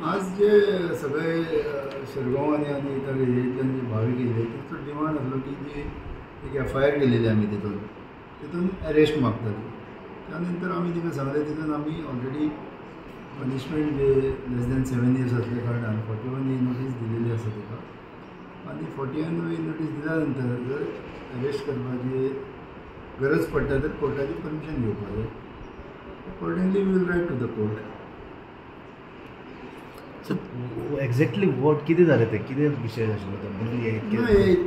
आज जे सगळे शिरगांवांनी आणि इतर एरियांतल्यान जे भाविक येयले तेंचो डिमांड आसलो की जी एक FIR केलेली आमी तितून अरेस्ट मागताली. त्या नंतर आमी तिका सांगलें तितून आमी ऑलरेडी पनिशमेंट जे लेस दॅन 7 years असल्या कारणान 41A नोटीस दिलेली आसा तिका आनी 41A नोटीस दिल्या नंतर जर अरेस्ट करपाची गरज पडटा तर कोर्टाची परमिशन घेवपाक जाय. Accordingly we will write to the court. Exactly what कितें जालें तें कितें विशय आशिल्लो तो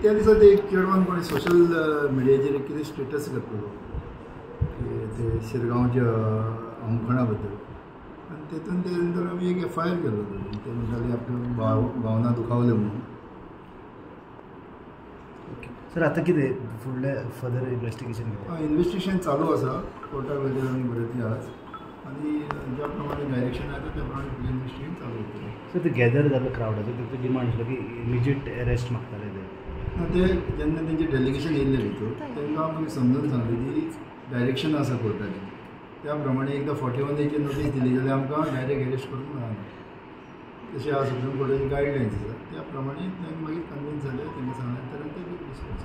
त्या दिसा एक चेडवान कोणी सोशल मिडियाचेर कितें स्टेटस घातलेलो की ते शिरगांवच्या होमखणा बद्दल आनी तेतून ते नंतर आमी एक FIR केलो ते म्हणटाले आपल्यो भावना दुखावल्यो म्हणून. सर आतां कितें फुडलें फर्दर इन्वेस्टिगेशन इन्वेस्टिगेशन चालू आसा. कोर्टाक वेळेर आमी बरयतले आज आनी ज्या प्रमाणे डायरेक्शन येता त्या प्रमाणे फुडलें इन्वेस्टिगेशन चालू उरतलें. सर ते गॅदर जाल्लो क्रावडाचो तेंचो डिमांड आसलो की इमिजिएट अरेस्ट मागताले ते जेन्ना तेंचे डेलिगेशन येयल्ले भितर तांकां आमी समजून सांगलें की डायरेक्शन आसा कोर्टाची त्या प्रमाणे एकदां 41A नोटीस दिली जाल्यार आमकां डायरेक्ट अरेस्ट करूंक मेळना. तशें आज सुप्रीम कोर्टाची गायडलायन्स आसा त्या प्रमाणे तांकां मागीर कन्विन्स जाले तांकां सांगल्या नंतर ते डिस्कस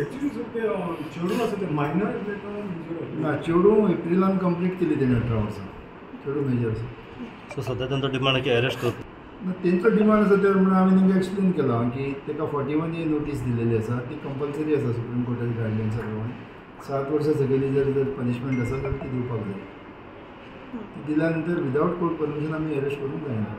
एक्चुअली सर ते चेडूं आसा ते मायनर ना चेडूं एप्रिलान कंप्लीट केली तेणें 18 वर्सां. चेडूं मेजर आसा. सो सद्या तांचो डिमांड की अरेस्ट करता तेंचो डिमांड आसा ते म्हणून आमी तांकां एक्सप्लेन केलां की ताका 41A नोटीस दिलेली आसा ती कंपल्सरी आसा सुप्रीम कोर्टाची गायडलायन्सा प्रमाणे 7 वर्सां सकयली जर पनिशमेंट आसा जाल्यार ती दिवपाक जाय. ती दिल्या नंतर विदावट कोर्ट परमिशन आमी अरेस्ट करूंक जायना.